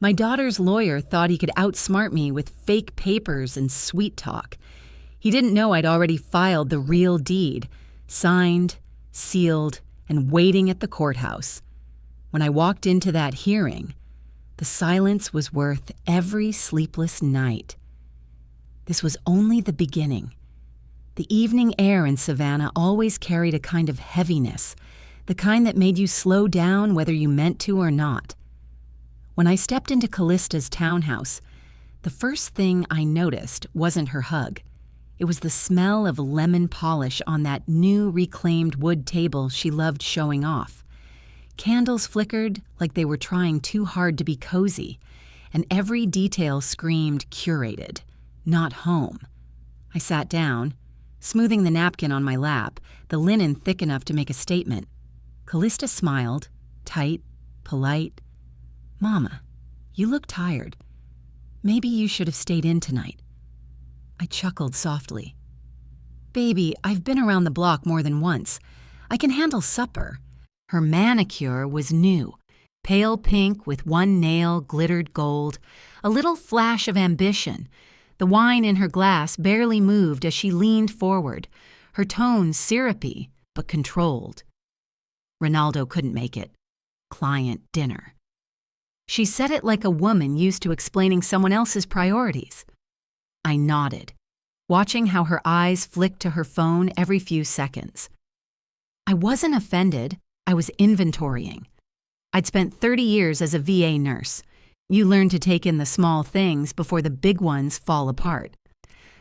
My daughter's lawyer thought he could outsmart me with fake papers and sweet talk. He didn't know I'd already filed the real deed, signed, sealed, and waiting at the courthouse. When I walked into that hearing, the silence was worth every sleepless night. This was only the beginning. The evening air in Savannah always carried a kind of heaviness, the kind that made you slow down whether you meant to or not. When I stepped into Callista's townhouse, the first thing I noticed wasn't her hug. It was the smell of lemon polish on that new reclaimed wood table she loved showing off. Candles flickered like they were trying too hard to be cozy, and every detail screamed curated, not home. I sat down, smoothing the napkin on my lap, the linen thick enough to make a statement. Callista smiled, tight, polite. "Mama, you look tired. Maybe you should have stayed in tonight." I chuckled softly. "Baby, I've been around the block more than once. I can handle supper." Her manicure was new, pale pink with one nail glittered gold, a little flash of ambition. The wine in her glass barely moved as she leaned forward, her tone syrupy but controlled. Ronaldo couldn't make it. Client dinner. She said it like a woman used to explaining someone else's priorities. I nodded, watching how her eyes flicked to her phone every few seconds. I wasn't offended, I was inventorying. I'd spent 30 years as a VA nurse. You learn to take in the small things before the big ones fall apart.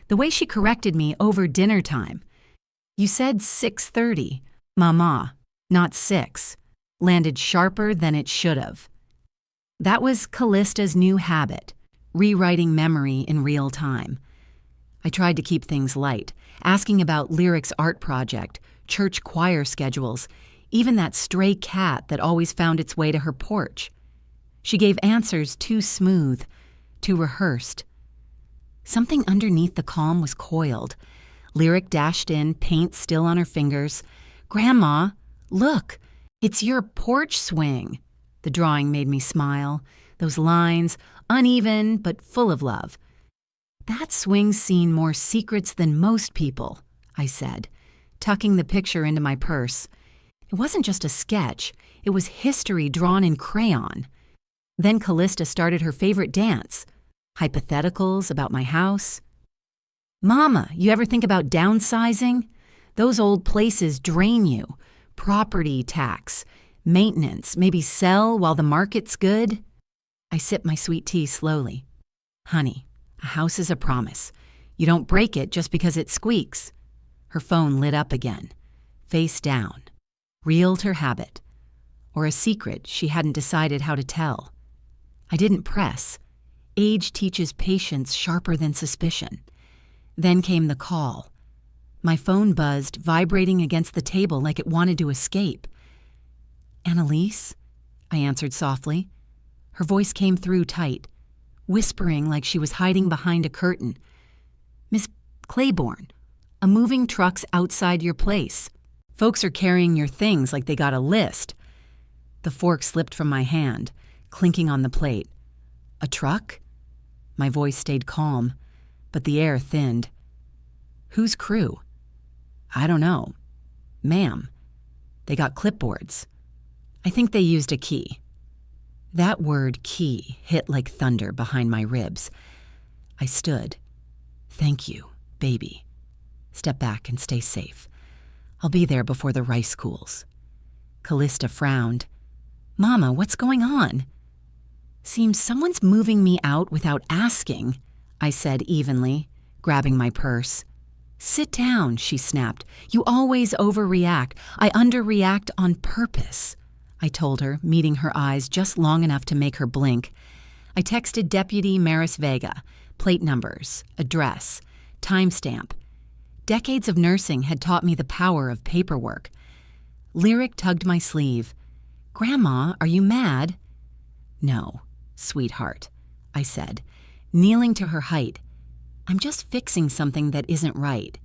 The way she corrected me over dinner time. "You said 6:30, Mama, not 6, landed sharper than it should have. That was Callista's new habit, rewriting memory in real time. I tried to keep things light, asking about Lyric's art project, church choir schedules, even that stray cat that always found its way to her porch. She gave answers too smooth, too rehearsed. Something underneath the calm was coiled. Lyric dashed in, paint still on her fingers. "Grandma, look, it's your porch swing." The drawing made me smile. Those lines, uneven but full of love. "That swing's seen more secrets than most people," I said, tucking the picture into my purse. It wasn't just a sketch, it was history drawn in crayon. Then Callista started her favorite dance, hypotheticals about my house. "Mama, you ever think about downsizing? Those old places drain you. Property tax, maintenance, maybe sell while the market's good." I sipped my sweet tea slowly. "Honey, a house is a promise. You don't break it just because it squeaks." Her phone lit up again, face down. Realtor habit, or a secret she hadn't decided how to tell. I didn't press. Age teaches patience sharper than suspicion. Then came the call. My phone buzzed, vibrating against the table like it wanted to escape. "Annalise?" I answered softly. Her voice came through tight, whispering like she was hiding behind a curtain. "Miss Claiborne, a moving truck's outside your place. Folks are carrying your things like they got a list." The fork slipped from my hand, clinking on the plate. "A truck?" My voice stayed calm, but the air thinned. "Whose crew?" "I don't know. Ma'am. They got clipboards. I think they used a key." That word key hit like thunder behind my ribs. I stood. "Thank you, baby. Step back and stay safe. I'll be there before the rice cools." Callista frowned. "Mama, what's going on?" "Seems someone's moving me out without asking," I said evenly, grabbing my purse. "Sit down," she snapped. "You always overreact. I underreact on purpose," I told her, meeting her eyes just long enough to make her blink. I texted Deputy Maris Vega, plate numbers, address, timestamp. Decades of nursing had taught me the power of paperwork. Lyric tugged my sleeve. "Grandma, are you mad?" "No, sweetheart," I said, kneeling to her height. "I'm just fixing something that isn't right.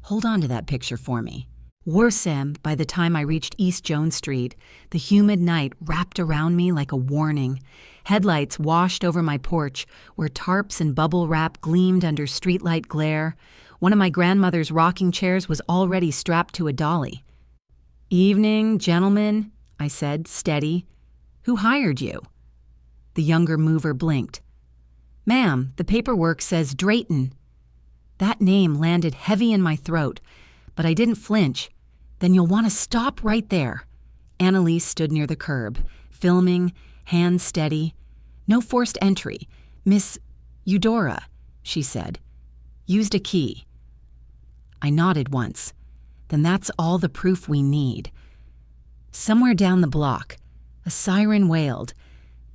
Hold on to that picture for me. Worse, by the time I reached East Jones Street, the humid night wrapped around me like a warning. Headlights washed over my porch, where tarps and bubble wrap gleamed under streetlight glare. One of my grandmother's rocking chairs was already strapped to a dolly. "Evening, gentlemen," I said, steady. "Who hired you?" The younger mover blinked. "Ma'am, the paperwork says Drayton." That name landed heavy in my throat, but I didn't flinch. "Then you'll want to stop right there." Annalise stood near the curb, filming, hands steady. "No forced entry. Miss Eudora," she said. "Used a key." I nodded once. "Then that's all the proof we need." Somewhere down the block, a siren wailed.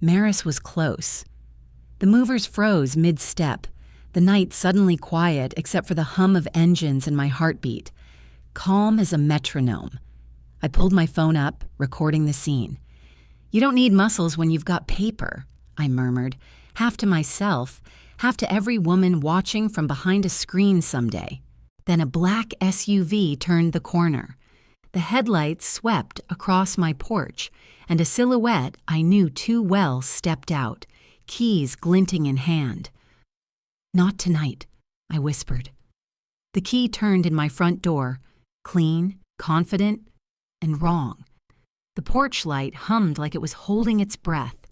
Maris was close. The movers froze mid-step, the night suddenly quiet except for the hum of engines and my heartbeat. Calm as a metronome. I pulled my phone up, recording the scene. "You don't need muscles when you've got paper," I murmured, half to myself, half to every woman watching from behind a screen someday. Then a black SUV turned the corner. The headlights swept across my porch, and a silhouette I knew too well stepped out, keys glinting in hand. "Not tonight," I whispered. The key turned in my front door, clean, confident, and wrong. The porch light hummed like it was holding its breath.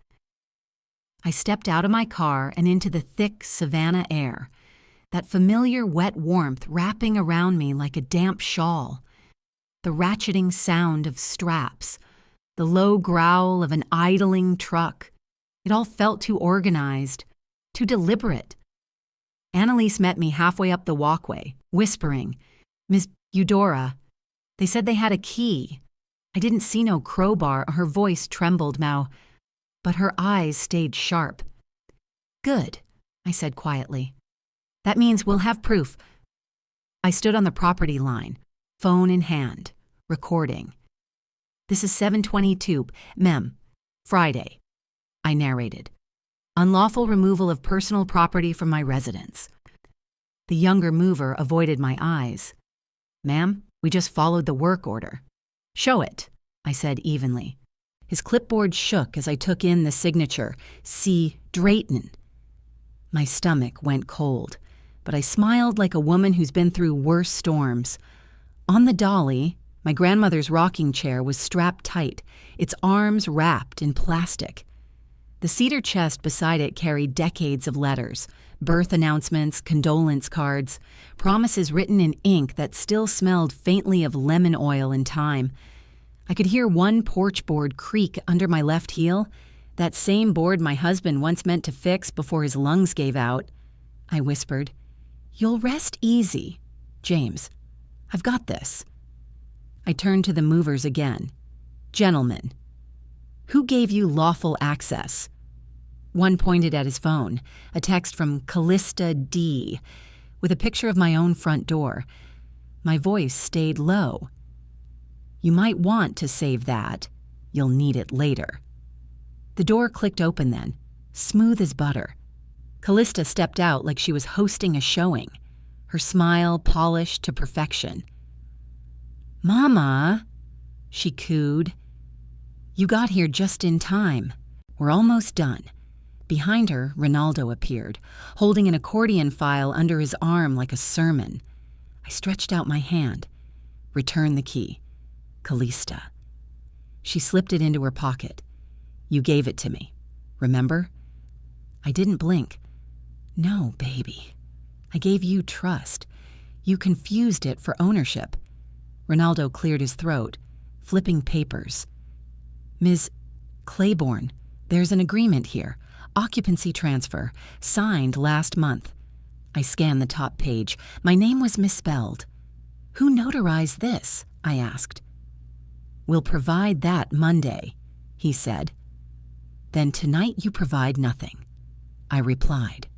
I stepped out of my car and into the thick Savannah air, that familiar wet warmth wrapping around me like a damp shawl. The ratcheting sound of straps, the low growl of an idling truck. It all felt too organized, too deliberate. Annalise met me halfway up the walkway, whispering, "Miss Eudora." They said they had a key. I didn't see no crowbar. Her voice trembled now, but her eyes stayed sharp. "Good," I said quietly. "That means we'll have proof." I stood on the property line, phone in hand, recording. "This is 722, Mem. Friday," I narrated. "Unlawful removal of personal property from my residence." The younger mover avoided my eyes. "Ma'am, we just followed the work order." "Show it," I said evenly. His clipboard shook as I took in the signature, C. Drayton. My stomach went cold, but I smiled like a woman who's been through worse storms. On the dolly, my grandmother's rocking chair was strapped tight, its arms wrapped in plastic. The cedar chest beside it carried decades of letters, birth announcements, condolence cards, promises written in ink that still smelled faintly of lemon oil and thyme. I could hear one porch board creak under my left heel, that same board my husband once meant to fix before his lungs gave out. I whispered, "You'll rest easy, James. I've got this." I turned to the movers again. "Gentlemen, who gave you lawful access?" One pointed at his phone, a text from Callista D, with a picture of my own front door. My voice stayed low. "You might want to save that. You'll need it later." The door clicked open then, smooth as butter. Callista stepped out like she was hosting a showing, her smile polished to perfection. "Mama," she cooed. "You got here just in time. We're almost done." Behind her, Ronaldo appeared, holding an accordion file under his arm like a sermon. I stretched out my hand. "Return the key." "Callista." She slipped it into her pocket. "You gave it to me. Remember?" I didn't blink. "No, baby. I gave you trust. You confused it for ownership." Ronaldo cleared his throat, flipping papers. "Ms. Claiborne, there's an agreement here. Occupancy transfer, signed last month." I scanned the top page. My name was misspelled. "Who notarized this?" I asked. "We'll provide that Monday," he said. "Then tonight you provide nothing," I replied.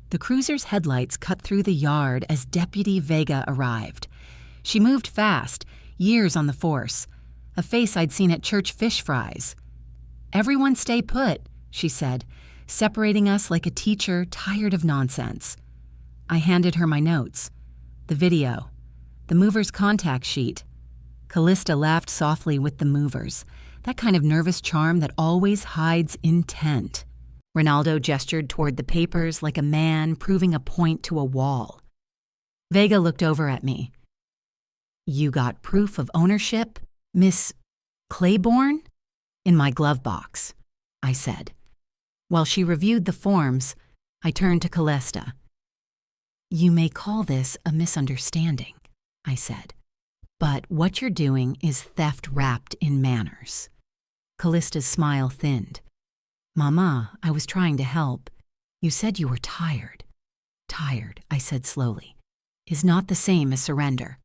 The cruiser's headlights cut through the yard as Deputy Vega arrived. She moved fast, years on the force, a face I'd seen at church fish fries. "Everyone stay put," she said, separating us like a teacher tired of nonsense. I handed her my notes, the video, the mover's contact sheet. Callista laughed softly with the movers, that kind of nervous charm that always hides intent. Ronaldo gestured toward the papers like a man proving a point to a wall. Vega looked over at me. "You got proof of ownership, Miss Claiborne?" "In my glove box," I said. While she reviewed the forms, I turned to Callista. "You may call this a misunderstanding," I said, "but what you're doing is theft wrapped in manners." Callista's smile thinned. "Mama, I was trying to help. You said you were tired." "Tired," I said slowly, "is not the same as surrender."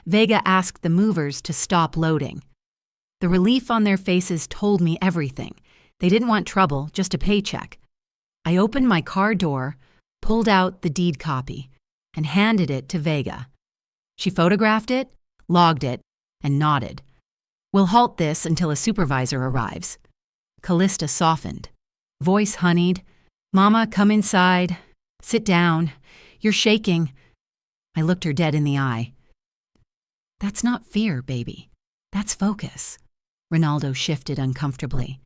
Vega asked the movers to stop loading. The relief on their faces told me everything. They didn't want trouble, just a paycheck. I opened my car door, pulled out the deed copy, and handed it to Vega. She photographed it, logged it, and nodded. "We'll halt this until a supervisor arrives." Callista softened. Voice honeyed. "Mama, come inside. Sit down. You're shaking." I looked her dead in the eye. "That's not fear, baby. That's focus." Ronaldo shifted uncomfortably.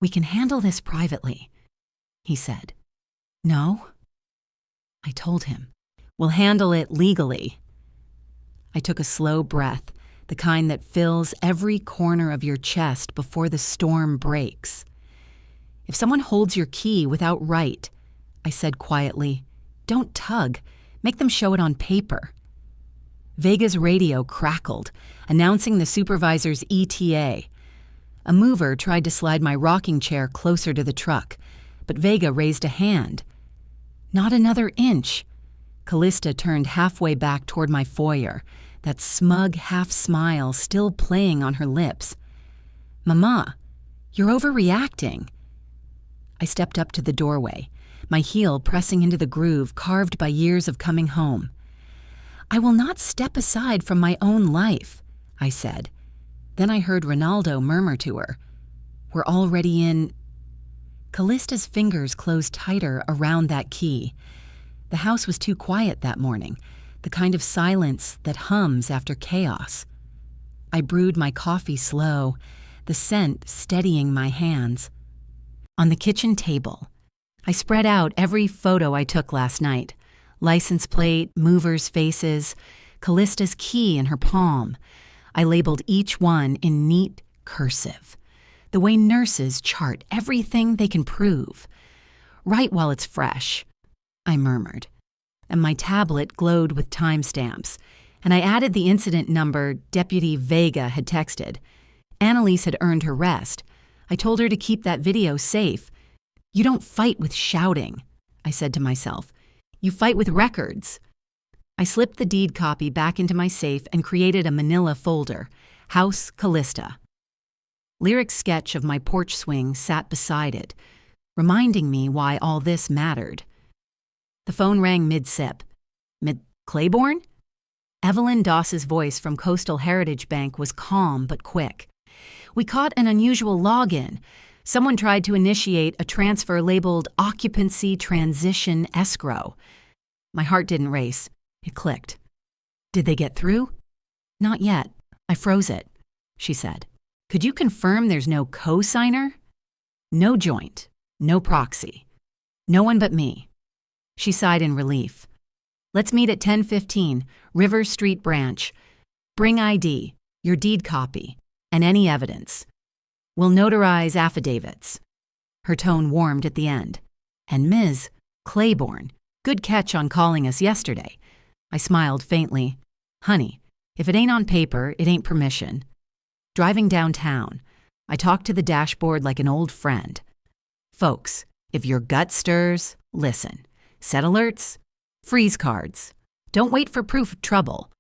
"We can handle this privately," he said. "No?" I told him. "We'll handle it legally." I took a slow breath, the kind that fills every corner of your chest before the storm breaks. "If someone holds your key without right," I said quietly, "don't tug. Make them show it on paper." Vega's radio crackled, announcing the supervisor's ETA. A mover tried to slide my rocking chair closer to the truck, but Vega raised a hand. "Not another inch." Callista turned halfway back toward my foyer, that smug half-smile still playing on her lips. "Mama, you're overreacting." I stepped up to the doorway, my heel pressing into the groove carved by years of coming home. "I will not step aside from my own life," I said. Then I heard Ronaldo murmur to her, "We're already in—" Callista's fingers closed tighter around that key. The house was too quiet that morning, the kind of silence that hums after chaos. I brewed my coffee slow, the scent steadying my hands. On the kitchen table, I spread out every photo I took last night. License plate, movers' faces, Callista's key in her palm. I labeled each one in neat cursive, the way nurses chart everything they can prove. "Write while it's fresh," I murmured, and my tablet glowed with timestamps, and I added the incident number Deputy Vega had texted. Annalise had earned her rest. I told her to keep that video safe. "You don't fight with shouting," I said to myself. "You fight with records." I slipped the deed copy back into my safe and created a manila folder, House Callista. Lyric's sketch of my porch swing sat beside it, reminding me why all this mattered. The phone rang mid-sip. Claiborne? Evelyn Doss's voice from Coastal Heritage Bank was calm but quick. "We caught an unusual login. Someone tried to initiate a transfer labeled Occupancy Transition Escrow." My heart didn't race. It clicked. "Did they get through?" "Not yet. I froze it," she said. "Could you confirm there's no co-signer?" "No joint. No proxy. No one but me." She sighed in relief. "Let's meet at 10:15, River Street Branch. Bring ID, your deed copy, and any evidence. We'll notarize affidavits." Her tone warmed at the end. "And Ms. Claiborne, good catch on calling us yesterday." I smiled faintly. "Honey, if it ain't on paper, it ain't permission." Driving downtown, I talked to the dashboard like an old friend. "Folks, if your gut stirs, listen. Set alerts, freeze cards. Don't wait for proof of trouble."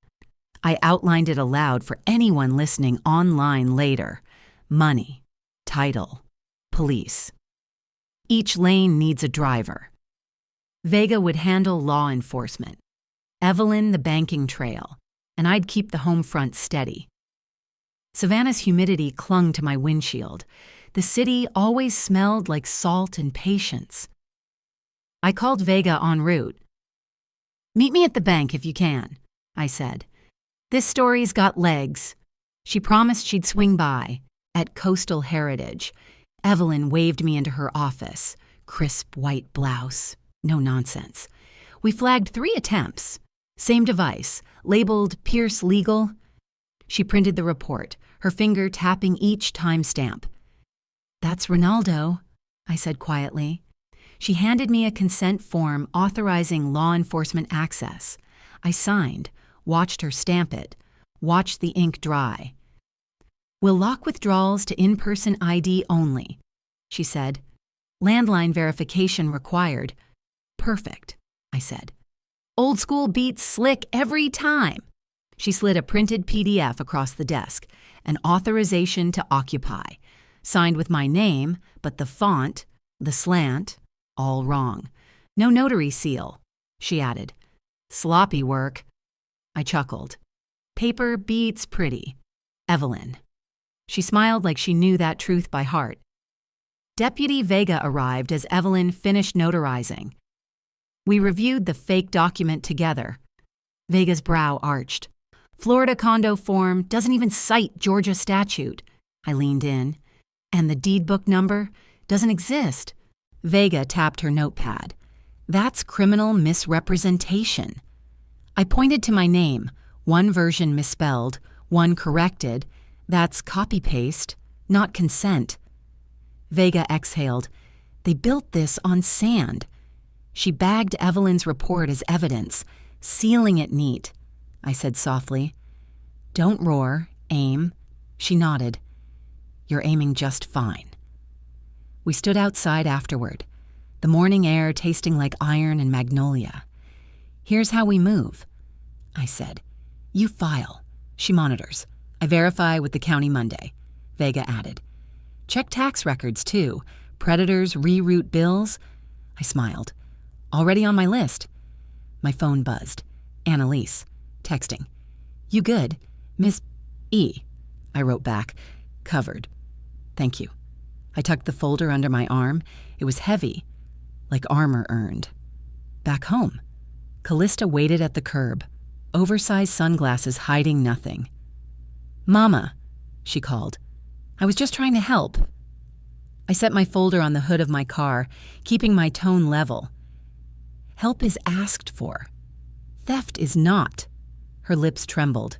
I outlined it aloud for anyone listening online later. Money, title, police. Each lane needs a driver. Vega would handle law enforcement, Evelyn the banking trail, and I'd keep the home front steady. Savannah's humidity clung to my windshield. The city always smelled like salt and patience. I called Vega en route. "Meet me at the bank if you can," I said. "This story's got legs." She promised she'd swing by at Coastal Heritage. Evelyn waved me into her office. Crisp white blouse. No nonsense. We flagged 3 attempts. Same device, labeled Pierce Legal. She printed the report, her finger tapping each timestamp. "That's Ronaldo," I said quietly. She handed me a consent form authorizing law enforcement access. I signed, watched her stamp it, watched the ink dry. "We'll lock withdrawals to in-person ID only," she said. "Landline verification required." "Perfect," I said. "Old school beats slick every time." She slid a printed PDF across the desk, an authorization to occupy, signed with my name, but the font, the slant, all wrong. "No notary seal," she added. "Sloppy work." I chuckled. "Paper beats pretty. Evelyn." She smiled like she knew that truth by heart. Deputy Vega arrived as Evelyn finished notarizing. We reviewed the fake document together. Vega's brow arched. "Florida condo form doesn't even cite Georgia statute." I leaned in. "And the deed book number doesn't exist." Vega tapped her notepad. "That's criminal misrepresentation." I pointed to my name, one version misspelled, one corrected. "That's copy-paste, not consent." Vega exhaled. "They built this on sand." She bagged Evelyn's report as evidence, sealing it neat. I said softly, "Don't roar, aim." She nodded. "You're aiming just fine." We stood outside afterward, the morning air tasting like iron and magnolia. "Here's how we move," I said. "You file. She monitors. I verify with the county Monday," Vega added. "Check tax records, too. Predators reroute bills." I smiled. "Already on my list." My phone buzzed. Annalise, texting. "You good? Miss E." I wrote back. "Covered. Thank you." I tucked the folder under my arm. It was heavy, like armor earned. Back home, Callista waited at the curb, oversized sunglasses hiding nothing. "Mama," she called. "I was just trying to help." I set my folder on the hood of my car, keeping my tone level. "Help is asked for. Theft is not." Her lips trembled.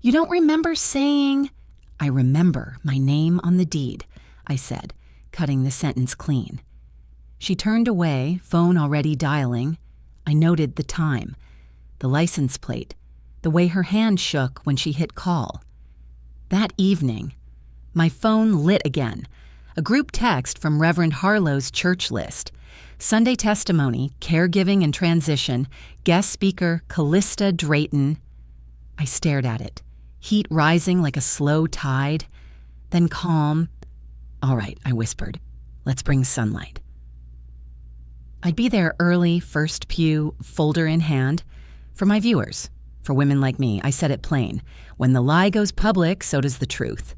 "You don't remember saying—" "I remember my name on the deed," I said, cutting the sentence clean. She turned away, phone already dialing. I noted the time, the license plate, the way her hand shook when she hit call. That evening, my phone lit again. A group text from Reverend Harlow's church list. Sunday testimony, caregiving and transition, guest speaker Callista Drayton. I stared at it, heat rising like a slow tide, then calm. "All right," I whispered. "Let's bring sunlight." I'd be there early, first pew, folder in hand. For my viewers, for women like me, I said it plain. When the lie goes public, so does the truth.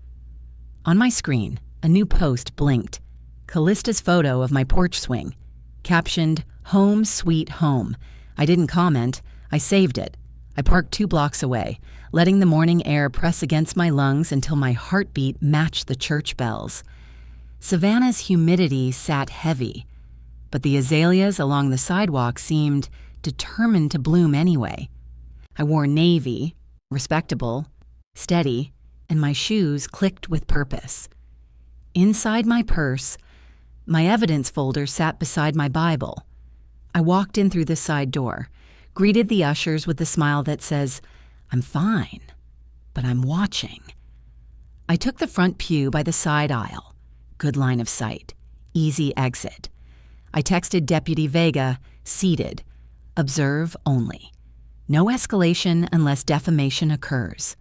On my screen, a new post blinked. Callista's photo of my porch swing, captioned, "Home Sweet Home." I didn't comment. I saved it. I parked 2 blocks away, letting the morning air press against my lungs until my heartbeat matched the church bells. Savannah's humidity sat heavy, but the azaleas along the sidewalk seemed determined to bloom anyway. I wore navy, respectable, steady, and my shoes clicked with purpose. Inside my purse, my evidence folder sat beside my Bible. I walked in through the side door, greeted the ushers with the smile that says, "I'm fine, but I'm watching." I took the front pew by the side aisle. Good line of sight. Easy exit. I texted Deputy Vega, seated. Observe only. No escalation unless defamation occurs.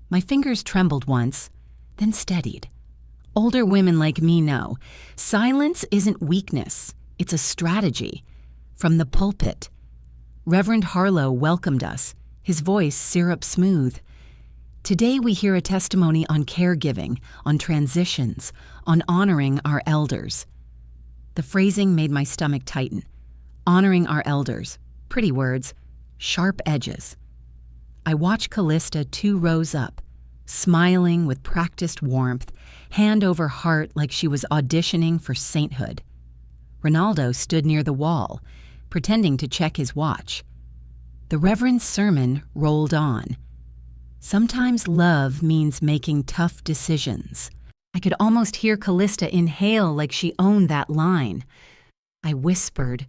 My fingers trembled once, then steadied. Older women like me know, silence isn't weakness, it's a strategy. From the pulpit. Reverend Harlow welcomed us, his voice syrup smooth. Today we hear a testimony on caregiving, on transitions, on honoring our elders. The phrasing made my stomach tighten. Honoring our elders. Pretty words. Sharp edges. I watched Callista 2 rows up, smiling with practiced warmth, hand over heart like she was auditioning for sainthood. Ronaldo stood near the wall, pretending to check his watch. The Reverend's sermon rolled on. Sometimes love means making tough decisions. I could almost hear Callista inhale like she owned that line. I whispered,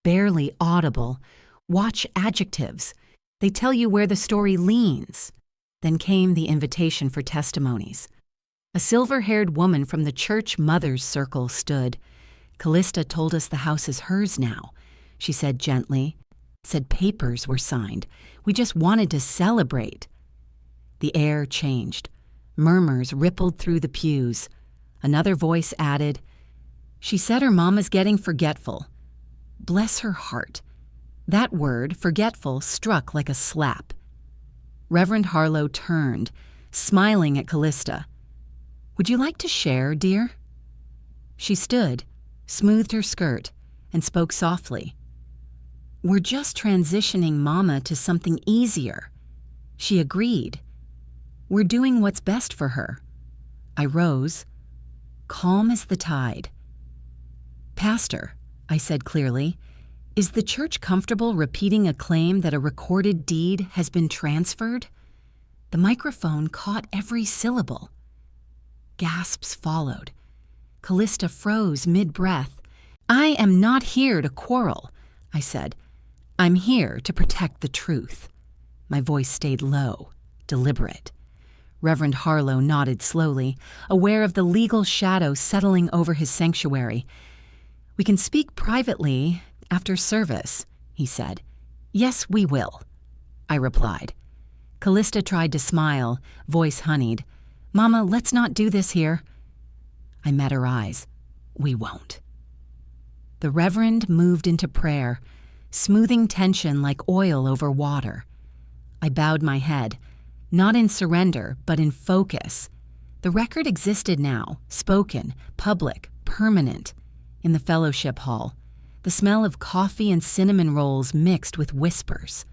barely audible, "Watch adjectives. They tell you where the story leans." Then came the invitation for testimonies. A silver-haired woman from the church mother's circle stood. "Callista told us the house is hers now," she said gently. "Said papers were signed. We just wanted to celebrate." The air changed. Murmurs rippled through the pews. Another voice added, "She said her mama's getting forgetful." Bless her heart. That word, forgetful, struck like a slap. Reverend Harlow turned, smiling at Callista. "Would you like to share, dear?" She stood, smoothed her skirt, and spoke softly. "We're just transitioning Mama to something easier." She agreed. "We're doing what's best for her." I rose, calm as the tide. "Pastor," I said clearly, "is the church comfortable repeating a claim that a recorded deed has been transferred?" The microphone caught every syllable. Gasps followed. Callista froze mid-breath. "I am not here to quarrel," I said. "I'm here to protect the truth." My voice stayed low, deliberate. Reverend Harlow nodded slowly, aware of the legal shadow settling over his sanctuary. "We can speak privately after service," he said. "Yes, we will," I replied. Callista tried to smile, voice honeyed. "Mama, let's not do this here." I met her eyes. "We won't." The Reverend moved into prayer, smoothing tension like oil over water. I bowed my head, not in surrender, but in focus. The record existed now, spoken, public, permanent. In the fellowship hall, the smell of coffee and cinnamon rolls mixed with whispers.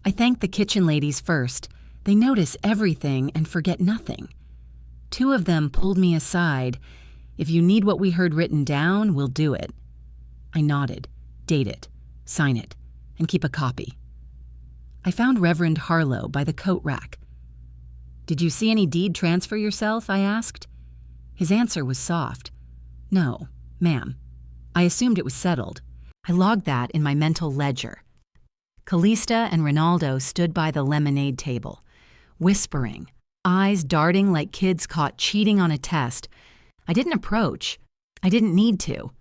I thanked the kitchen ladies first. They notice everything and forget nothing. Two of them pulled me aside. "If you need what we heard written down, we'll do it." I nodded. "Date it, sign it, and keep a copy." I found Reverend Harlow by the coat rack. "Did you see any deed transfer yourself?" I asked. His answer was soft. "No, ma'am. I assumed it was settled." I logged that in my mental ledger. Callista and Ronaldo stood by the lemonade table, whispering, eyes darting like kids caught cheating on a test. I didn't approach. I didn't need to.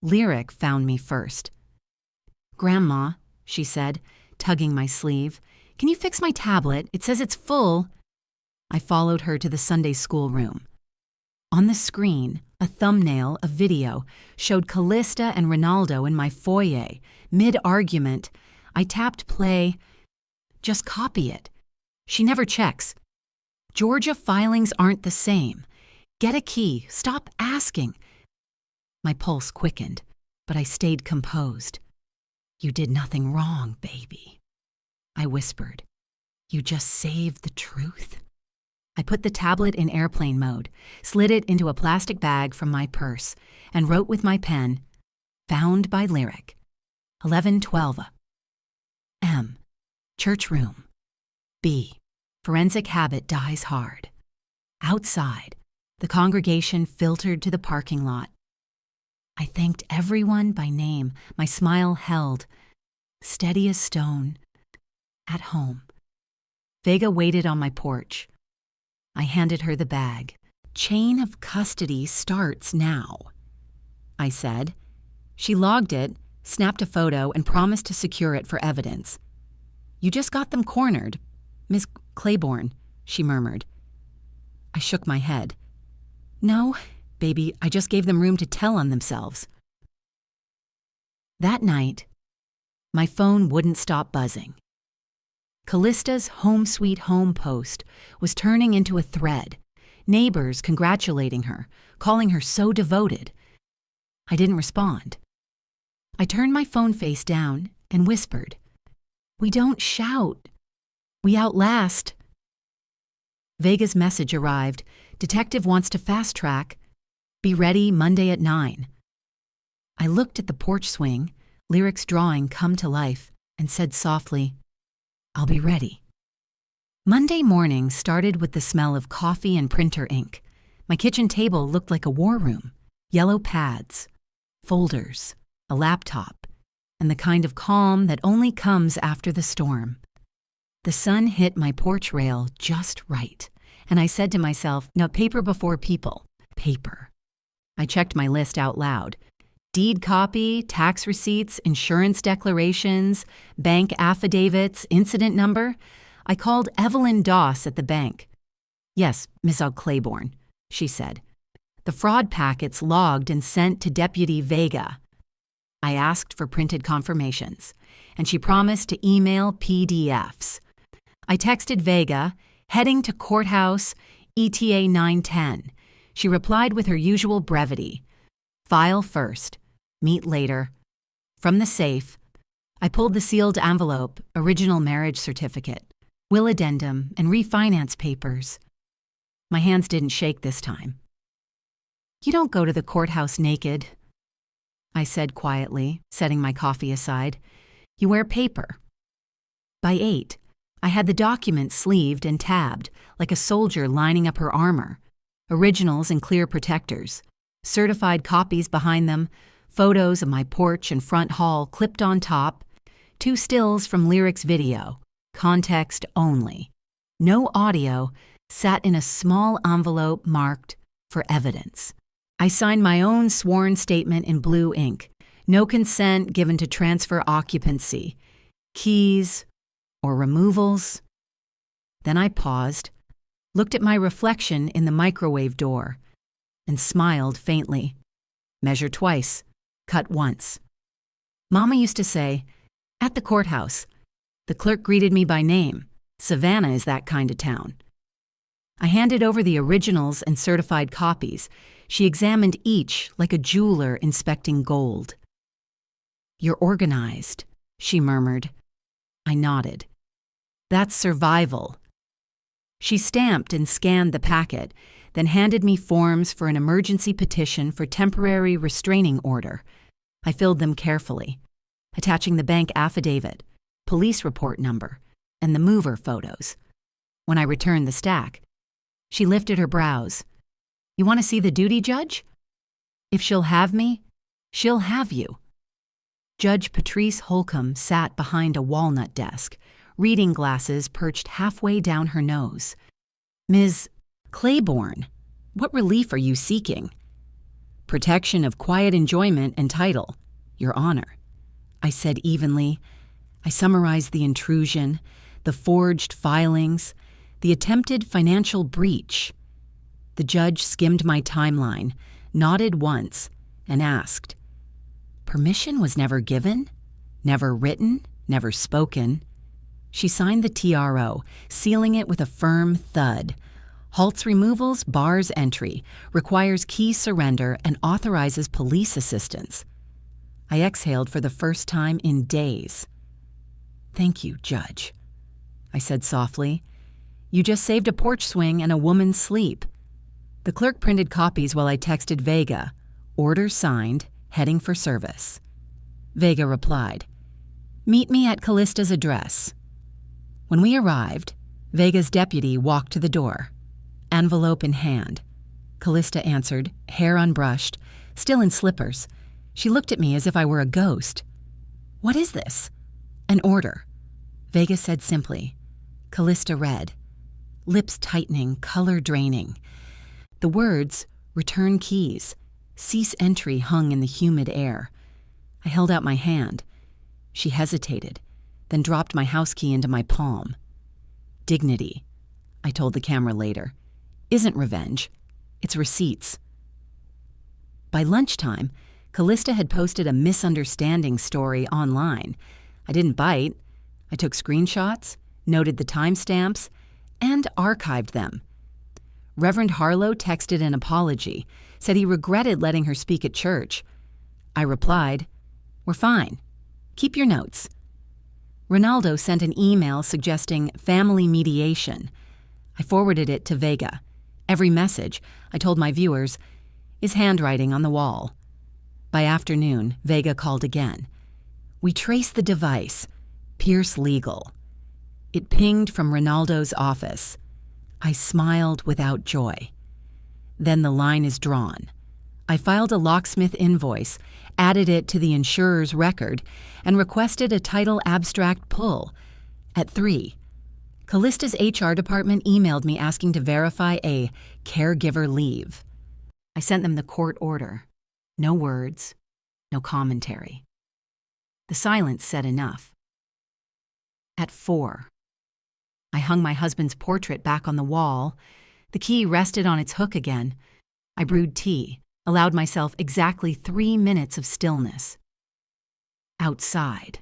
Lyric found me first. "Grandma," she said, tugging my sleeve, "can you fix my tablet? It says it's full." I followed her to the Sunday school room. On the screen, a thumbnail, a video, showed Callista and Ronaldo in my foyer. Mid-argument, I tapped play. "Just copy it." She never checks. "Georgia filings aren't the same. Get a key. Stop asking." My pulse quickened, but I stayed composed. "You did nothing wrong, baby," I whispered. "You just saved the truth." I put the tablet in airplane mode, slid it into a plastic bag from my purse, and wrote with my pen, "Found by Lyric, 11:12. M. Church room. B. Forensic habit dies hard." Outside, the congregation filtered to the parking lot. I thanked everyone by name, my smile held, steady as stone, at home. Vega waited on my porch. I handed her the bag. "Chain of custody starts now," I said. She logged it, snapped a photo, and promised to secure it for evidence. "You just got them cornered, Miss Claiborne," she murmured. I shook my head. "No, baby, I just gave them room to tell on themselves." That night, my phone wouldn't stop buzzing. Callista's Home Sweet Home post was turning into a thread, neighbors congratulating her, calling her so devoted. I didn't respond. I turned my phone face down and whispered, "We don't shout. We outlast." Vega's message arrived. Detective wants to fast track. Be ready Monday at 9. I looked at the porch swing, Lyric's drawing come to life, and said softly, I'll be ready. Monday morning started with the smell of coffee and printer ink. My kitchen table looked like a war room. Yellow pads, folders, a laptop, and the kind of calm that only comes after the storm. The sun hit my porch rail just right, and I said to myself, now paper before people, paper. I checked my list out loud. Deed copy, tax receipts, insurance declarations, bank affidavits, incident number. I called Evelyn Doss at the bank. Yes, Miss Claiborne, she said. The fraud packets logged and sent to Deputy Vega. I asked for printed confirmations, and she promised to email PDFs. I texted Vega, heading to courthouse, ETA 910. She replied with her usual brevity. File first. Meet later. From the safe, I pulled the sealed envelope, original marriage certificate, will addendum, and refinance papers. My hands didn't shake this time. You don't go to the courthouse naked, I said quietly, setting my coffee aside. You wear paper. By 8, I had the documents sleeved and tabbed, like a soldier lining up her armor. Originals and clear protectors. Certified copies behind them, photos of my porch and front hall clipped on top, 2 stills from Lyric's video, context only. No audio, sat in a small envelope marked for evidence. I signed my own sworn statement in blue ink. No consent given to transfer occupancy, keys, or removals. Then I paused, looked at my reflection in the microwave door, and smiled faintly. Measure twice, cut once. Mama used to say, at the courthouse, the clerk greeted me by name. Savannah is that kind of town. I handed over the originals and certified copies. She examined each like a jeweler inspecting gold. You're organized, she murmured. I nodded. That's survival. She stamped and scanned the packet, then handed me forms for an emergency petition for temporary restraining order. I filled them carefully, attaching the bank affidavit, police report number, and the mover photos. When I returned the stack, she lifted her brows. You want to see the duty judge? If she'll have me, she'll have you. Judge Patrice Holcomb sat behind a walnut desk, reading glasses perched halfway down her nose. Ms. Claiborne, what relief are you seeking? Protection of quiet enjoyment and title, Your Honor, I said evenly. I summarized the intrusion, the forged filings, the attempted financial breach. The judge skimmed my timeline, nodded once, and asked, Permission was never given? Never written? Never spoken? She signed the TRO, sealing it with a firm thud. Halts removals, bars entry, requires key surrender, and authorizes police assistance. I exhaled for the first time in days. Thank you, Judge, I said softly. You just saved a porch swing and a woman's sleep. The clerk printed copies while I texted Vega. Order signed, heading for service. Vega replied, Meet me at Callista's address. When we arrived, Vega's deputy walked to the door, envelope in hand. Callista answered, hair unbrushed, still in slippers. She looked at me as if I were a ghost. What is this? An order. Vega said simply. Callista read, lips tightening, color draining. The words, return keys, cease entry hung in the humid air. I held out my hand. She hesitated, then dropped my house key into my palm. Dignity, I told the camera later, isn't revenge. It's receipts. By lunchtime, Callista had posted a misunderstanding story online. I didn't bite. I took screenshots, noted the timestamps, and archived them. Reverend Harlow texted an apology, said he regretted letting her speak at church. I replied, We're fine. Keep your notes. Ronaldo sent an email suggesting family mediation. I forwarded it to Vega. Every message, I told my viewers, is handwriting on the wall. By afternoon, Vega called again. We traced the device, Pierce Legal. It pinged from Ronaldo's office. I smiled without joy. Then the line is drawn. I filed a locksmith invoice, added it to the insurer's record, and requested a title abstract pull. At 3, Callista's HR department emailed me asking to verify a caregiver leave. I sent them the court order. No words, no commentary. The silence said enough. At 4, I hung my husband's portrait back on the wall. The key rested on its hook again. I brewed tea, allowed myself exactly 3 minutes of stillness. Outside.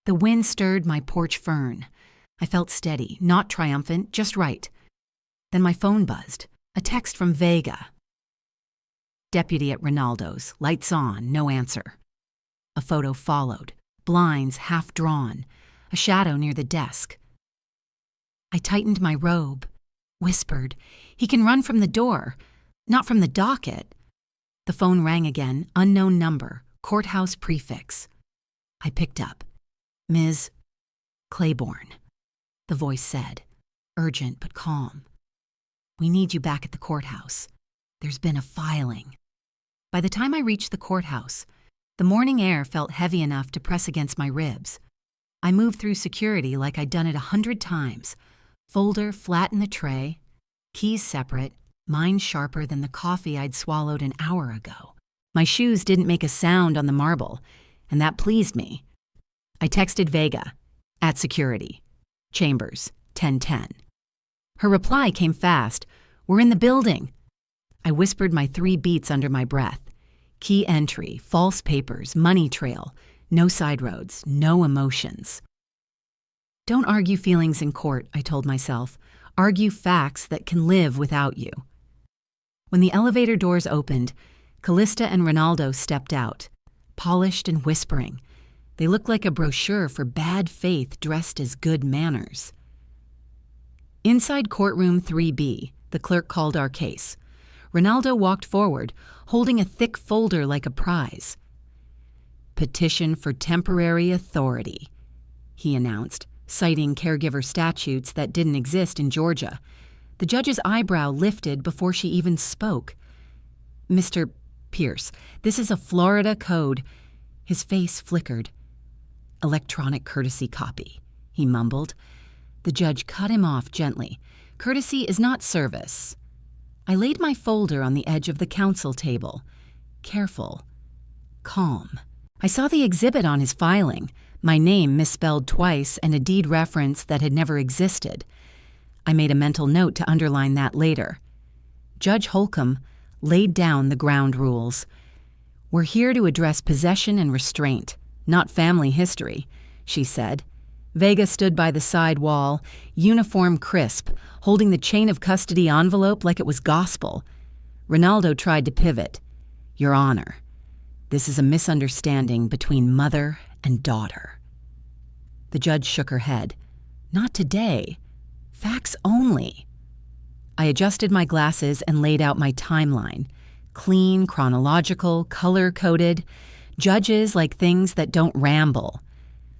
The wind stirred my porch fern. I felt steady, not triumphant, just right. Then my phone buzzed. A text from Vega. Deputy at Ronaldo's, lights on, no answer. A photo followed, blinds half drawn, a shadow near the desk. I tightened my robe, whispered, "He can run from the door, not from the docket." The phone rang again, unknown number, courthouse prefix. I picked up. "Ms. Claiborne," the voice said, urgent but calm. "We need you back at the courthouse. There's been a filing." By the time I reached the courthouse, the morning air felt heavy enough to press against my ribs. I moved through security like I'd done it 100 times. Folder flat in the tray, keys separate, mine sharper than the coffee I'd swallowed an hour ago. My shoes didn't make a sound on the marble, and that pleased me. I texted Vega, at security, Chambers, 1010. Her reply came fast, "We're in the building." I whispered my 3 beats under my breath. Key entry, false papers, money trail, no side roads, no emotions. Don't argue feelings in court, I told myself. Argue facts that can live without you. When the elevator doors opened, Callista and Ronaldo stepped out, polished and whispering. They looked like a brochure for bad faith dressed as good manners. Inside courtroom 3B, the clerk called our case. Ronaldo walked forward, holding a thick folder like a prize. "Petition for temporary authority," he announced, citing caregiver statutes that didn't exist in Georgia. The judge's eyebrow lifted before she even spoke. "Mr. Pierce, this is a Florida code." His face flickered. "Electronic courtesy copy," he mumbled. The judge cut him off gently. "Courtesy is not service." I laid my folder on the edge of the counsel table. Careful. Calm. I saw the exhibit on his filing, my name misspelled twice and a deed reference that had never existed. I made a mental note to underline that later. Judge Holcomb laid down the ground rules. "We're here to address possession and restraint, not family history," she said. Vega stood by the side wall, uniform crisp, holding the chain of custody envelope like it was gospel. Ronaldo tried to pivot. "Your Honor, this is a misunderstanding between mother and daughter." The judge shook her head. "Not today. Facts only." I adjusted my glasses and laid out my timeline. Clean, chronological, color-coded. Judges like things that don't ramble.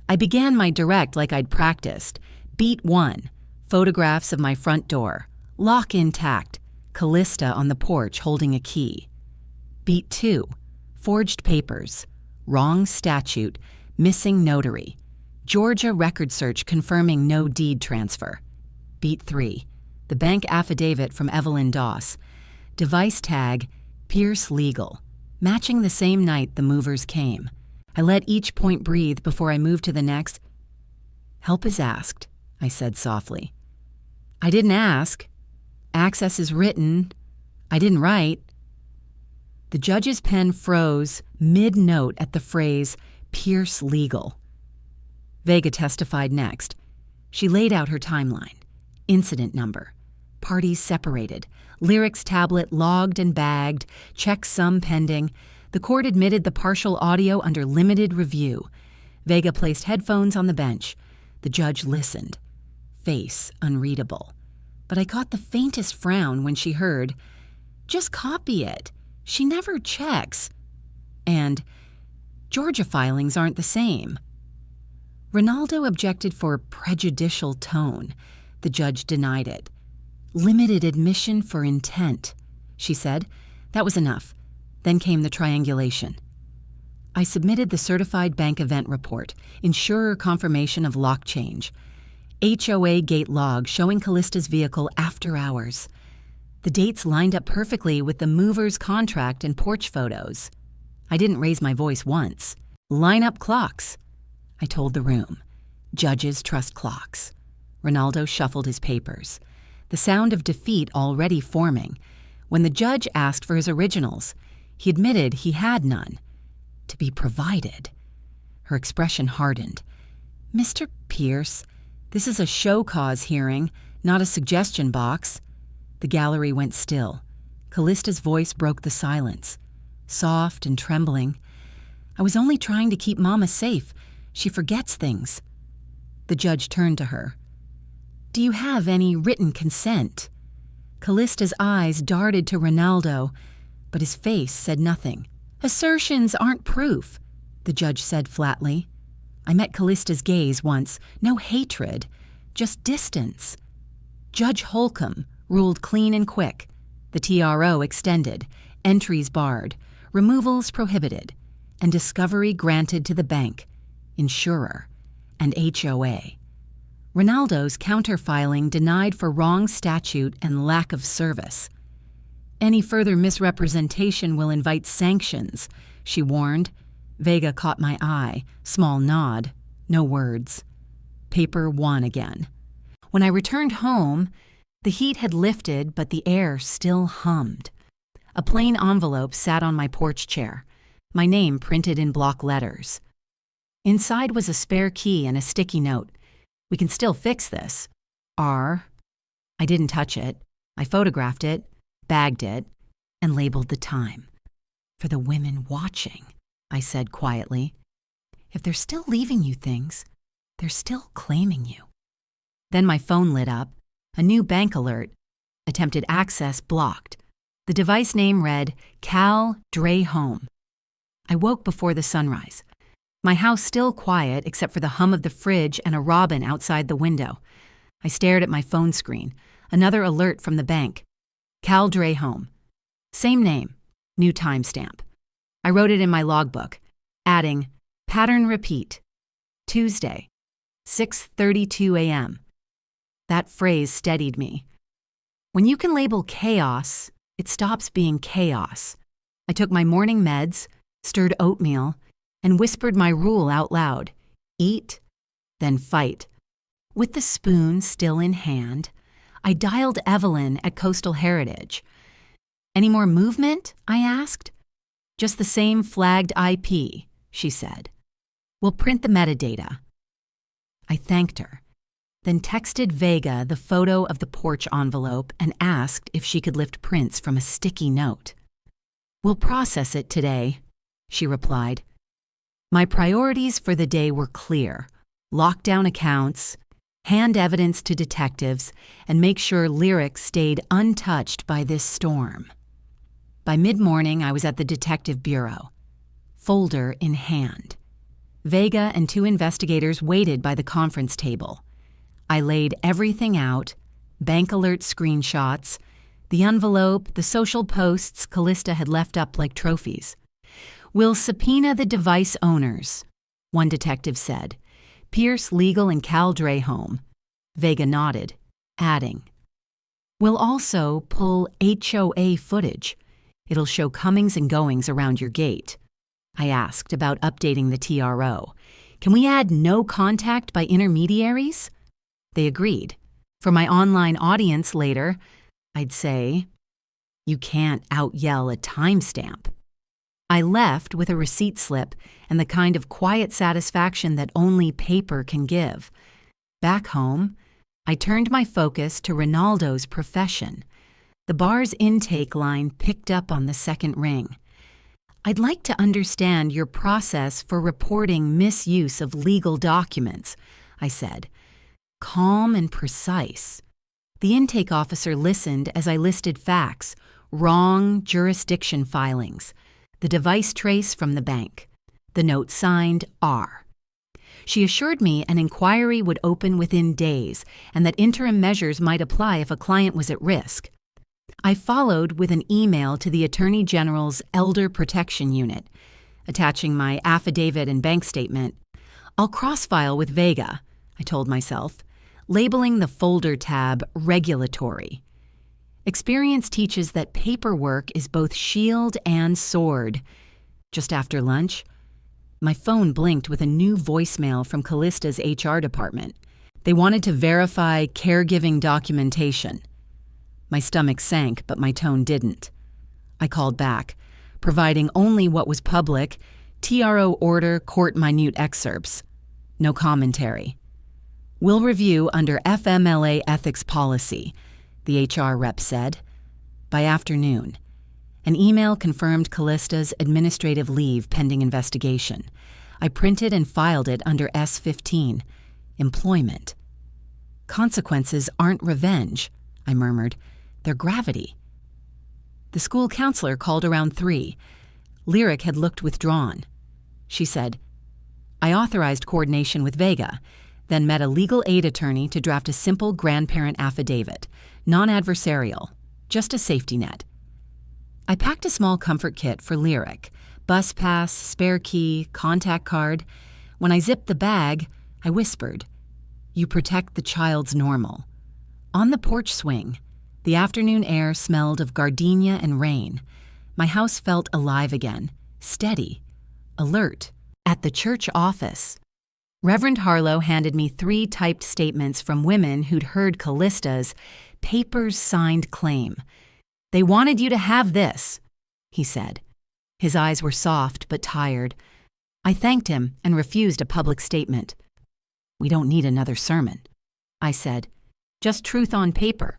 I began my direct like I'd practiced. Beat 1, photographs of my front door. Lock intact, Callista on the porch holding a key. Beat 2, forged papers. Wrong statute, missing notary. Georgia record search confirming no deed transfer. Beat 3, the bank affidavit from Evelyn Doss. Device tag, Pierce Legal, matching the same night the movers came. I let each point breathe before I moved to the next. "Help is asked," I said softly. "I didn't ask. Access is written. I didn't write." The judge's pen froze mid-note at the phrase, "Pierce Legal." Vega testified next. She laid out her timeline. Incident number. Parties separated. Lyrics tablet logged and bagged. Checksum pending. The court admitted the partial audio under limited review. Vega placed headphones on the bench. The judge listened. Face unreadable. but I caught the faintest frown when she heard, "Just copy it. She never checks." And, "Georgia filings aren't the same." Ronaldo objected for prejudicial tone. The judge denied it. "Limited admission for intent," she said. That was enough. Then came the triangulation. I submitted the certified bank event report, insurer confirmation of lock change, HOA gate log showing Callista's vehicle after hours. The dates lined up perfectly with the mover's contract and porch photos. I didn't raise my voice once. "Line up clocks," I told the room. Judges trust clocks. Ronaldo shuffled his papers, the sound of defeat already forming. When the judge asked for his originals, he admitted he had none. To be provided. Her expression hardened. "Mr. Pierce, this is a show cause hearing, not a suggestion box." The gallery went still. Callista's voice broke the silence, soft and trembling. "I was only trying to keep Mama safe. She forgets things." The judge turned to her. "Do you have any written consent?" Callista's eyes darted to Ronaldo, but his face said nothing. "Assertions aren't proof," the judge said flatly. I met Callista's gaze once. No hatred, just distance. Judge Holcomb ruled clean and quick. The TRO extended, entries barred, removals prohibited, and discovery granted to the bank, insurer, and HOA. Ronaldo's counterfiling denied for wrong statute and lack of service. "Any further misrepresentation will invite sanctions," she warned. Vega caught my eye, small nod, no words. Paper won again. When I returned home, the heat had lifted, but the air still hummed. A plain envelope sat on my porch chair, my name printed in block letters. Inside was a spare key and a sticky note. "We can still fix this. R." I didn't touch it. I photographed it, bagged it, and labeled the time. "For the women watching," I said quietly. "If they're still leaving you things, they're still claiming you." Then my phone lit up. A new bank alert. Attempted access blocked. The device name read, "Cal Dre Home." I woke before the sunrise. My house still quiet except for the hum of the fridge and a robin outside the window. I stared at my phone screen. Another alert from the bank. "Cal Dre Home." Same name, new timestamp. I wrote it in my logbook, adding, "Pattern repeat. Tuesday, 6:32 a.m. That phrase steadied me. When you can label chaos, it stops being chaos. I took my morning meds, stirred oatmeal, and whispered my rule out loud. Eat, then fight. With the spoon still in hand, I dialed Evelyn at Coastal Heritage. "Any more movement?" I asked. "Just the same flagged IP," she said. "We'll print the metadata." I thanked her, then texted Vega the photo of the porch envelope and asked if she could lift prints from a sticky note. "We'll process it today," she replied. My priorities for the day were clear: lock down accounts, hand evidence to detectives, and make sure Lyric stayed untouched by this storm. By mid-morning, I was at the detective bureau, folder in hand. Vega and 2 investigators waited by the conference table. I laid everything out, bank alert screenshots, the envelope, the social posts Callista had left up like trophies. "We'll subpoena the device owners," one detective said. "Pierce Legal and Cal Dre Home." Vega nodded, adding, "We'll also pull HOA footage. It'll show comings and goings around your gate." I asked about updating the TRO. "Can we add no contact by intermediaries?" They agreed. For my online audience later, I'd say, "You can't out-yell a timestamp." I left with a receipt slip and the kind of quiet satisfaction that only paper can give. Back home, I turned my focus to Ronaldo's profession. The bar's intake line picked up on the second ring. "I'd like to understand your process for reporting misuse of legal documents," I said. Calm and precise. The intake officer listened as I listed facts, wrong jurisdiction filings, the device trace from the bank, the note signed R. She assured me an inquiry would open within days and that interim measures might apply if a client was at risk. I followed with an email to the Attorney General's Elder Protection Unit, attaching my affidavit and bank statement. I'll cross-file with Vega, I told myself, labeling the folder tab Regulatory. Experience teaches that paperwork is both shield and sword. Just after lunch, my phone blinked with a new voicemail from Callista's HR department. They wanted to verify caregiving documentation. My stomach sank, but my tone didn't. I called back, providing only what was public, TRO order court minute excerpts. No commentary. We'll review under FMLA ethics policy, the HR rep said. By afternoon, an email confirmed Callista's administrative leave pending investigation. I printed and filed it under S-15, employment. Consequences aren't revenge, I murmured. They're gravity. The school counselor called around 3. Lyric had looked withdrawn. She said, I authorized coordination with Vega, then met a legal aid attorney to draft a simple grandparent affidavit, non-adversarial, just a safety net. I packed a small comfort kit for Lyric, bus pass, spare key, contact card. When I zipped the bag, I whispered, You protect the child's normal. On the porch swing, the afternoon air smelled of gardenia and rain. My house felt alive again, steady, alert. At the church office, Reverend Harlow handed me 3 typed statements from women who'd heard Callista's papers signed claim. They wanted you to have this, he said. His eyes were soft but tired. I thanked him and refused a public statement. We don't need another sermon, I said. Just truth on paper.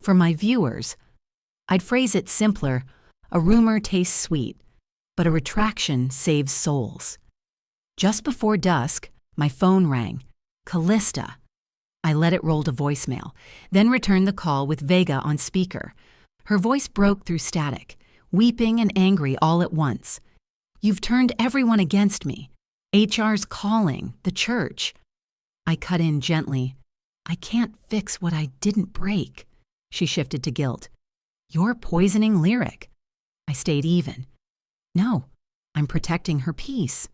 For my viewers, I'd phrase it simpler. A rumor tastes sweet, but a retraction saves souls. Just before dusk, my phone rang. Callista. I let it roll to voicemail, then returned the call with Vega on speaker. Her voice broke through static, weeping and angry all at once. You've turned everyone against me. HR's calling, the church. I cut in gently. I can't fix what I didn't break. She shifted to guilt. You're poisoning Lyric. I stayed even. No, I'm protecting her peace.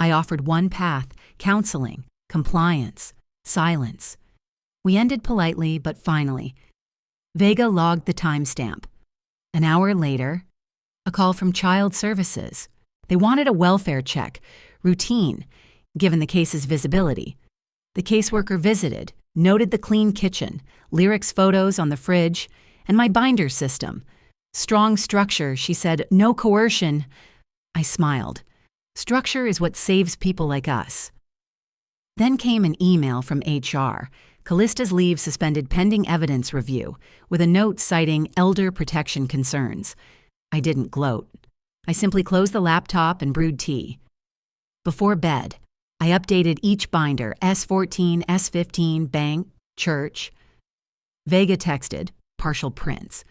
I offered one path, counseling, compliance, silence. We ended politely, but finally. Vega logged the timestamp. An hour later, a call from Child Services. They wanted a welfare check, routine, given the case's visibility. The caseworker visited, noted the clean kitchen, Lyric's photos on the fridge, and my binder system. Strong structure, she said, no coercion. I smiled. Structure is what saves people like us. Then came an email from HR. Callista's leave suspended pending evidence review, with a note citing elder protection concerns. I didn't gloat. I simply closed the laptop and brewed tea. Before bed, I updated each binder, S14, S15, bank, church. Vega texted, partial prints.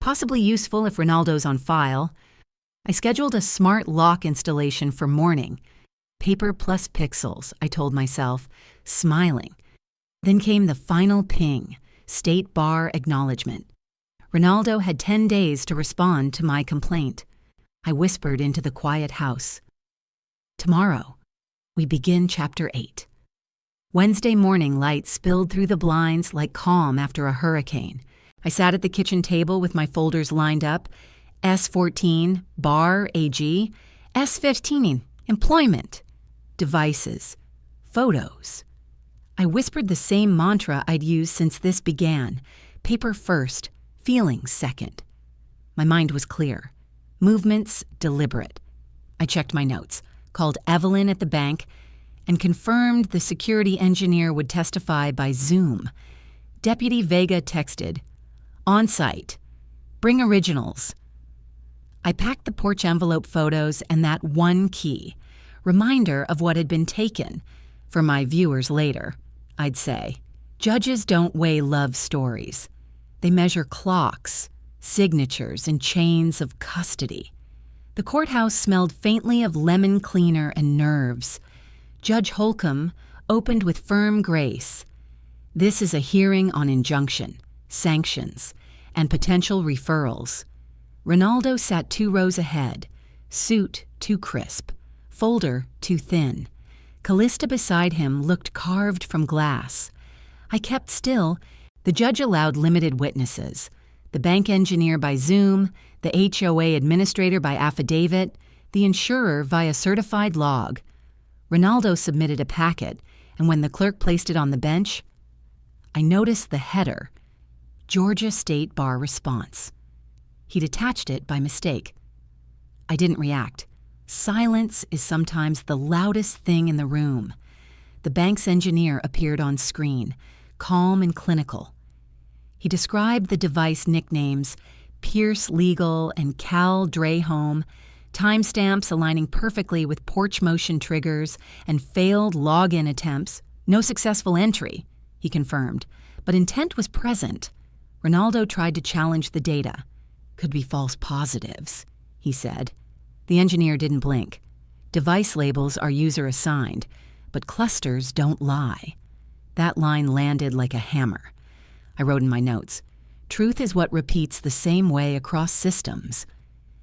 Possibly useful if Ronaldo's on file. I scheduled a smart lock installation for morning. Paper plus pixels, I told myself, smiling. Then came the final ping, State Bar acknowledgement. Ronaldo had 10 days to respond to my complaint. I whispered into the quiet house. Tomorrow, we begin Chapter 8. Wednesday morning light spilled through the blinds like calm after a hurricane. I sat at the kitchen table with my folders lined up. S14, bar, AG. S15, employment. Devices. Photos. I whispered the same mantra I'd used since this began. Paper first, feelings second. My mind was clear. Movements deliberate. I checked my notes, called Evelyn at the bank, and confirmed the security engineer would testify by Zoom. Deputy Vega texted, on site. Bring originals. I packed the porch envelope photos and that one key, reminder of what had been taken. For my viewers later, I'd say, Judges don't weigh love stories. They measure clocks, signatures, and chains of custody. The courthouse smelled faintly of lemon cleaner and nerves. Judge Holcomb opened with firm grace. This is a hearing on injunction, sanctions, and potential referrals. Ronaldo sat 2 rows ahead, suit too crisp, folder too thin. Callista beside him looked carved from glass. I kept still. The judge allowed limited witnesses. The bank engineer by Zoom, the HOA administrator by affidavit, the insurer via certified log. Ronaldo submitted a packet, and when the clerk placed it on the bench, I noticed the header, Georgia State Bar Response. He'd attached it by mistake. I didn't react. Silence is sometimes the loudest thing in the room. The bank's engineer appeared on screen, calm and clinical. He described the device nicknames Pierce Legal and Cal Dre Home, timestamps aligning perfectly with porch motion triggers and failed login attempts. No successful entry, he confirmed, but intent was present. Ronaldo tried to challenge the data. Could be false positives, he said. The engineer didn't blink. Device labels are user-assigned, but clusters don't lie. That line landed like a hammer. I wrote in my notes, truth is what repeats the same way across systems.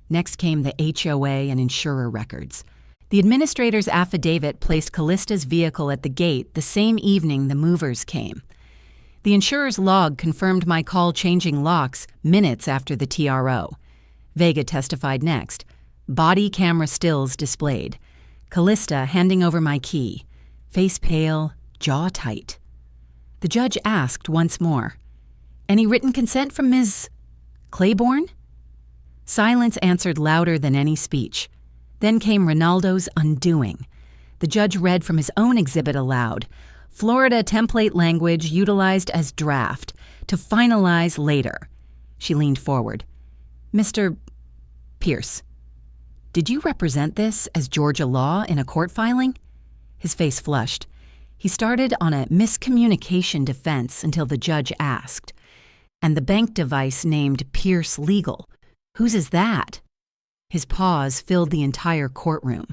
Next came the HOA and insurer records. The administrator's affidavit placed Callista's vehicle at the gate the same evening the movers came. The insurer's log confirmed my call changing locks minutes after the TRO. Vega testified next. Body camera stills displayed. Callista handing over my key. Face pale, jaw tight. The judge asked once more, any written consent from Ms. Claiborne? Silence answered louder than any speech. Then came Ronaldo's undoing. The judge read from his own exhibit aloud, Florida template language utilized as draft, to finalize later. She leaned forward. Mr. Pierce, did you represent this as Georgia law in a court filing? His face flushed. He started on a miscommunication defense until the judge asked. And the bank device named Pierce Legal. Whose is that? His pause filled the entire courtroom.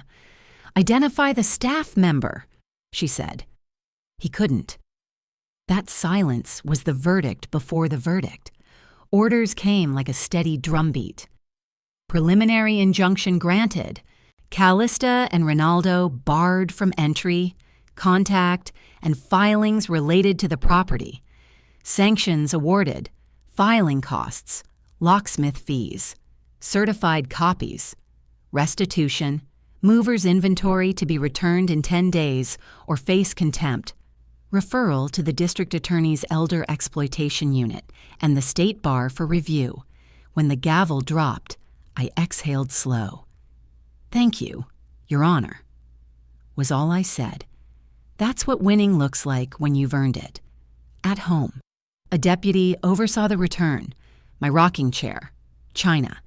Identify the staff member, she said. He couldn't. That silence was the verdict before the verdict. Orders came like a steady drumbeat. Preliminary injunction granted. Callista and Ronaldo barred from entry, contact, and filings related to the property. Sanctions awarded. Filing costs. Locksmith fees. Certified copies. Restitution. Movers' inventory to be returned in 10 days or face contempt. Referral to the district attorney's elder exploitation unit and the state bar for review. When the gavel dropped, I exhaled slow. Thank you, Your Honor, was all I said. That's what winning looks like when you've earned it. At home. A deputy oversaw the return. My rocking chair. China.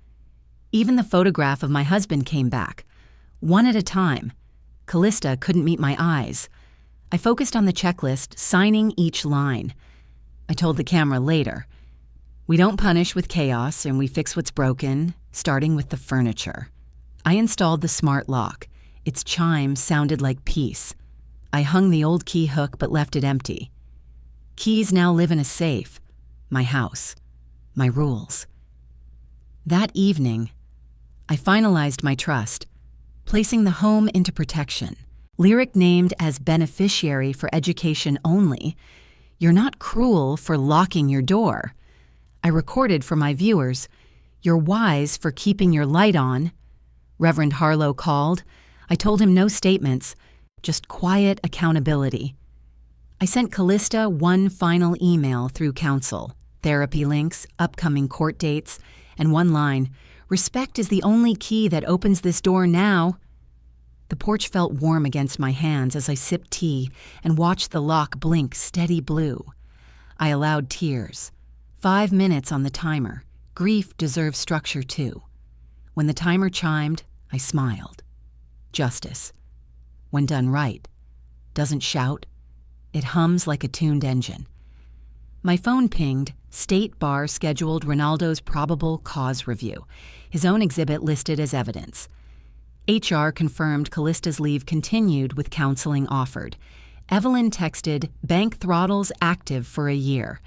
Even the photograph of my husband came back. One at a time. Callista couldn't meet my eyes. I focused on the checklist, signing each line. I told the camera later. We don't punish with chaos and we fix what's broken, starting with the furniture. I installed the smart lock. Its chime sounded like peace. I hung the old key hook but left it empty. Keys now live in a safe. My house. My rules. That evening, I finalized my trust, placing the home into protection. Lyric named as beneficiary for education only. You're not cruel for locking your door. I recorded for my viewers. You're wise for keeping your light on. Reverend Harlow called. I told him no statements, just quiet accountability. I sent Callista one final email through counsel, therapy links, upcoming court dates, and one line, respect is the only key that opens this door now. The porch felt warm against my hands as I sipped tea and watched the lock blink steady blue. I allowed tears. 5 minutes on the timer. Grief deserves structure too. When the timer chimed, I smiled. Justice. When done right. Doesn't shout. It hums like a tuned engine. My phone pinged. State Bar scheduled Ronaldo's probable cause review, his own exhibit listed as evidence. HR confirmed Callista's leave continued with counseling offered. Evelyn texted, "Bank throttles active for a year.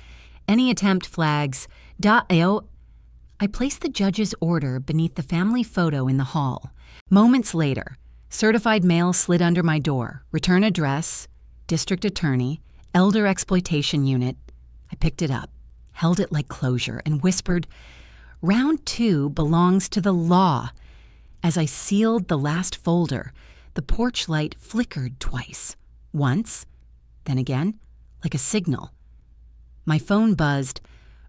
Any attempt flags. I placed the judge's order beneath the family photo in the hall. Moments later, certified mail slid under my door. Return address, district attorney, elder exploitation unit. I picked it up, held it like closure, and whispered, "Round 2 belongs to the law." As I sealed the last folder, the porch light flickered twice. Once, then again, like a signal. My phone buzzed,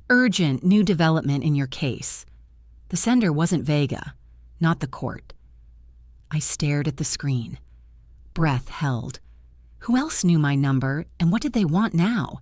"Urgent new development in your case." The sender wasn't Vega, not the court. I stared at the screen. Breath held. Who else knew my number, and what did they want now?